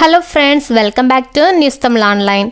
Hello friends, welcome back to News Tamil Online.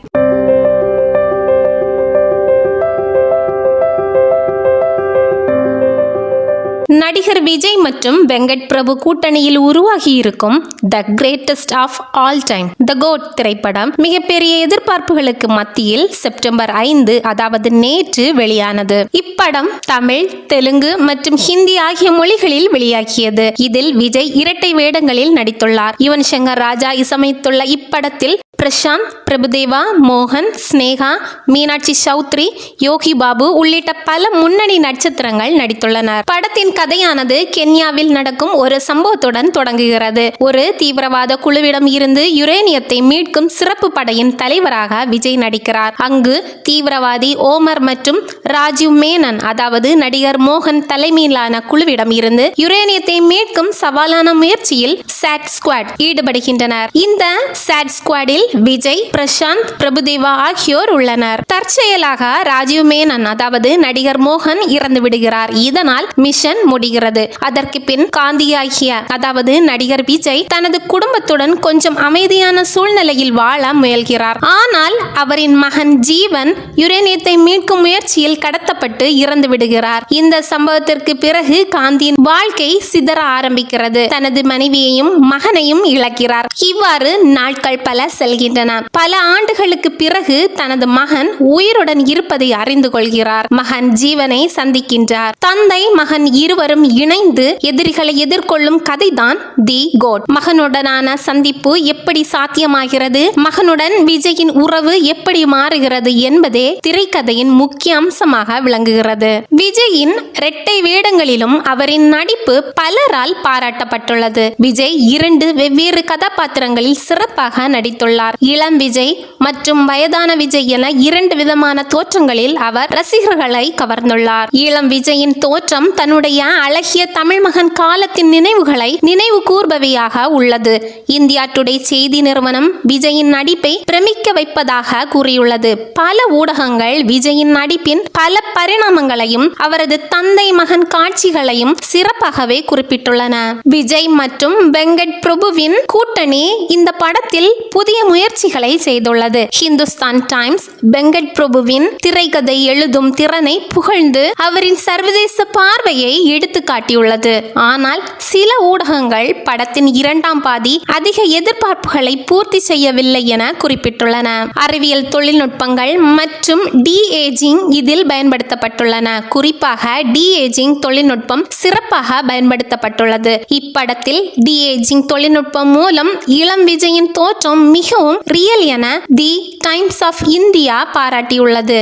நடிகர் விஜய் மற்றும் வெங்கட் பிரபு கூட்டணியில் உருவாகி இருக்கும் the greatest of all time the GOAT திரைப்படம் மிகப்பெரிய எதிர்பார்ப்புகளுக்கு மத்தியில் செப்டம்பர் 5 அதாவது நேற்று வெளியானது. இப்படம் தமிழ், தெலுங்கு மற்றும் ஹிந்தி ஆகிய மொழிகளில் வெளியாகியது. இதில் விஜய் இரட்டை வேடங்களில் நடித்துள்ளார். யுவன் சங்கர் ராஜா இசையமைத்துள்ள இப்படத்தில் பிரசாந்த், பிரபுதேவா, மோகன், ஸ்னேகா, மீனாட்சி சௌத்ரி, யோகி பாபு உள்ளிட்ட பல முன்னணி நட்சத்திரங்கள் நடித்துள்ளனர். படத்தின் கதையானது கென்யாவில் நடக்கும் ஒரு சம்பவத்துடன் தொடங்குகிறது. ஒரு தீவிரவாத குழுவிடம் இருந்து யுரேனியத்தை மீட்கும் சிறப்பு படையின் தலைவராக விஜய் நடிக்கிறார். அங்கு தீவிரவாதி ஓமர் மற்றும் ராஜீவ் மேனன் அதாவது நடிகர் மோகன் தலைமையிலான குழுவிடம் இருந்து யுரேனியத்தை மீட்கும் சவாலான முயற்சியில் சாட் ஸ்குவாட் ஈடுபடுகின்றனர். இந்த சாட் ஸ்குவாடில் விஜய், பிரசாந்த், பிரபுதேவா ஆகியோர் உள்ளனர். தற்செயலாக ராஜீவ் மேனன் அதாவது நடிகர் மோகன் இறந்து விடுகிறார். இதனால் மிஷன் முடிகிறது. அதற்கு பின் காந்தியாகிய அதாவது நடிகர் விஜய் தனது குடும்பத்துடன் கொஞ்சம் அமைதியான சூழ்நிலையில் வாழ முயல்கிறார். ஆனால் அவரின் மகன் ஜீவன் யுரேனியத்தை மீட்கும் முயற்சியில் கடத்தப்பட்டு இறந்து விடுகிறார். இந்த சம்பவத்திற்கு பிறகு காந்தியின் வாழ்க்கை சிதற ஆரம்பிக்கிறது. தனது மனைவியையும் மகனையும் இழக்கிறார். இவ்வாறு நாட்கள் பல செல்கின்றன. பல ஆண்டுகளுக்கு பிறகு தனது மகன் உயிருடன் இருப்பதை அறிந்து கொள்கிறார். மகன் ஜீவனை சந்திக்கின்றார். தந்தை, மகன் இருவரும் இணைந்து எதிரிகளை எதிர்கொள்ளும் கதைதான் தி கோட். மகனுடனான சந்திப்பு எப்படி சாத்தியமாகிறது, மகனுடன் விஜயின் உறவு எப்படி மாறுகிறது என்பதே திரைக்கதையின் முக்கிய அம்சமாக விளங்குகிறது. விஜயின் இரட்டை வேடங்களிலும் அவரின் நடிப்பு பலரால் பாராட்டப்பட்டுள்ளது. விஜய் 2 வெவ்வேறு கதாபாத்திரங்களில் சிறப்பாக நடித்துள்ளார். இளம் விஜய் மற்றும் வயதான விஜய் என 2 விதமான தோற்றங்களில் அவர் ரசிகர்களை கவர்ந்துள்ளார். இளம் விஜயின் தோற்றம் தன்னுடைய அழகிய தமிழ் மகன் காலத்தின் நினைவுகளை நினைவு கூர்பவையாக உள்ளது. இந்தியா டுடே செய்தி நிறுவனம் விஜயின் நடிப்பை பிரமிக்க வைப்பதாக கூறியுள்ளது. பல ஊடகங்கள் விஜயின் நடிப்பின் பல பரிணாமங்களையும் அவரது தந்தை மகன் காட்சிகளையும் சிறப்பாகவே குறிப்பிட்டுள்ளன. விஜய் மற்றும் வெங்கட் பிரபுவின் கூட்டணி இந்த படத்தில் புதிய முயற்சிகளை செய்துள்ளது. ஹிந்துஸ்தான் டைம்ஸ் வெங்கட் பிரபுவின் திரைக்கதை எழுதும் திறனை புகழ்ந்து அவரின் சர்வதேச பார்வையை எடுத்து காட்டியுள்ளது. ஆனால் சில ஊடகங்கள் படத்தின் 2ஆம் பாதி அதிக எதிர்பார்ப்புகளை பூர்த்தி செய்யவில்லை என குறிப்பிட்டுள்ளன. அறிவியல் தொழில்நுட்பங்கள் மற்றும் டி-ஏஜிங் இதில் பயன்படுத்தப்பட்டுள்ளன. குறிப்பாக டி-ஏஜிங் தொழில்நுட்பம் சிறப்பாக பயன்படுத்தப்பட்டுள்ளது. இப்படத்தில் டி-ஏஜிங் தொழில்நுட்பம் மூலம் இளம் விஜயின் தோற்றம் மிகவும் ரியல் என தி டைம்ஸ் ஆஃப் இந்தியா பாராட்டியுள்ளது.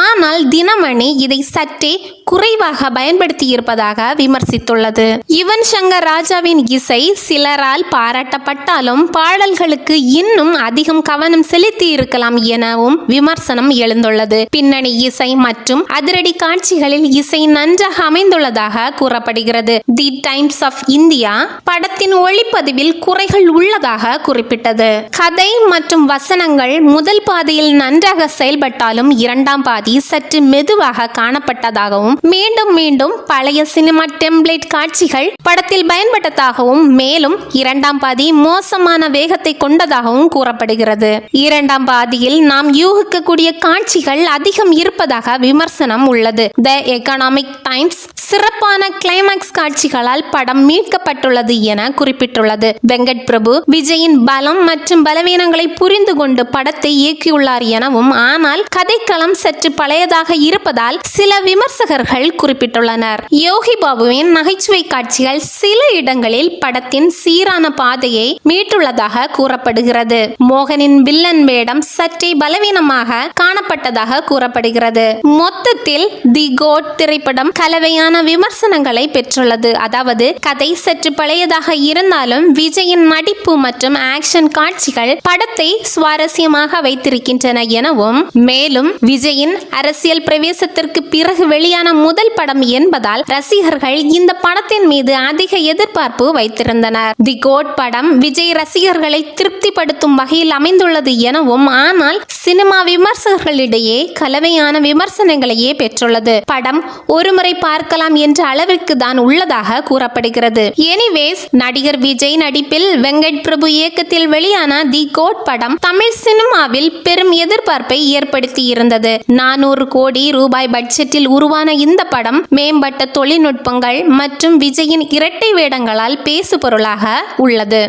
ஆனால் தினமணி இதை சற்றே குறைவாக பயன்படுத்தி இருப்பதாக விமர்சித்துள்ளது. யுவன் சங்கர் ராஜாவின் இசை சிலரால் பாராட்டப்பட்டாலும் பாடல்களுக்கு இன்னும் அதிகம் கவனம் செலுத்தி இருக்கலாம் எனவும் விமர்சனம் எழுந்துள்ளது. பின்னணி இசை மற்றும் அதிரடி காட்சிகளில் இசை நன்றாக அமைந்துள்ளதாக கூறப்படுகிறது. தி டைம்ஸ் ஆஃப் இந்தியா படத்தின் ஒளிப்பதிவில் குறைகள் உள்ளதாக குறிப்பிட்டது. கதை மற்றும் வசனங்கள் முதல் பாதியில் நன்றாக செயல்பட்டாலும் 2ஆம் பாதி சற்று மெதுவாக காணப்பட்டதாகவும் மீண்டும் மீண்டும் பழைய சினிமா டெம்ப்ளேட் காட்சிகள் படத்தில் பயன்பட்டதாகவும் மேலும் 2ஆம் பாதி மோசமான வேகத்தை கொண்டதாகவும் கூறப்படுகிறது. 2ஆம் பாதியில் நாம் யூகிக்கக்கூடிய காட்சிகள் அதிகம் இருப்பதாக விமர்சனம் உள்ளது. த எகனாமிக் டைம்ஸ் சிறப்பான கிளைமாக்ஸ் காட்சிகளால் படம் மீட்கப்பட்டுள்ளது என குறிப்பிட்டுள்ளது. வெங்கட் பிரபு விஜயின் பலம் மற்றும் பலவீனங்களை புரிந்து கொண்டு படத்தை இயக்கியுள்ளார் எனவும் ஆனால் கதைக்களம் சற்று பழையதாக இருப்பதால் சில விமர்சகர்கள் குறிப்பிட்டுள்ளனர். யோகி பாபுவின் நகைச்சுவை காட்சிகள் சில இடங்களில் படத்தின் சீரான பாதையை மீட்டுள்ளதாக கூறப்படுகிறது. மோகனின் வில்லன் வேடம் சற்றே பலவீனமாக காணப்பட்டதாக கூறப்படுகிறது. மொத்தத்தில் தி கோட் திரைப்படம் கலவையான விமர்சனங்களை பெற்றுள்ளது. அதாவது கதை சற்று பழையதாக இருந்தாலும் விஜயின் நடிப்பு மற்றும் ஆக்ஷன் காட்சிகள் படத்தை சுவாரஸ்யமாக வைத்து வைத்திருக்கின்றன எனவும், மேலும் விஜயின் அரசியல் பிரவேசத்திற்கு பிறகு வெளியான முதல் படம் என்பதால் ரசிகர்கள் இந்த படத்தின் மீது அதிக எதிர்பார்ப்பு வைத்திருந்தனர். தி கோட் படம் விஜய் ரசிகர்களை திருப்திப்படுத்தும் வகையில் அமைந்துள்ளது எனவும், ஆனால் சினிமா விமர்சகர்களிடையே கலவையான விமர்சனங்களையே பெற்றுள்ளது. படம் ஒருமுறை பார்க்கலாம் என்ற அளவிற்கு தான் உள்ளதாக கூறப்படுகிறது. எனிவேஸ், நடிகர் விஜய் நடிப்பில் வெங்கட் பிரபு இயக்கத்தில் வெளியான தி கோட் படம் தமிழ் சினிமாவில் பெரும் எதிர்பார்ப்பை ஏற்படுத்தி இருந்தது. 400 கோடி ரூபாய் பட்ஜெட்டில் உருவான இந்த படம் மேம்பட்ட தொழில்நுட்பங்கள் மற்றும் விஜயின் இரட்டை வேடங்களால் பேசுபொருளாக உள்ளது.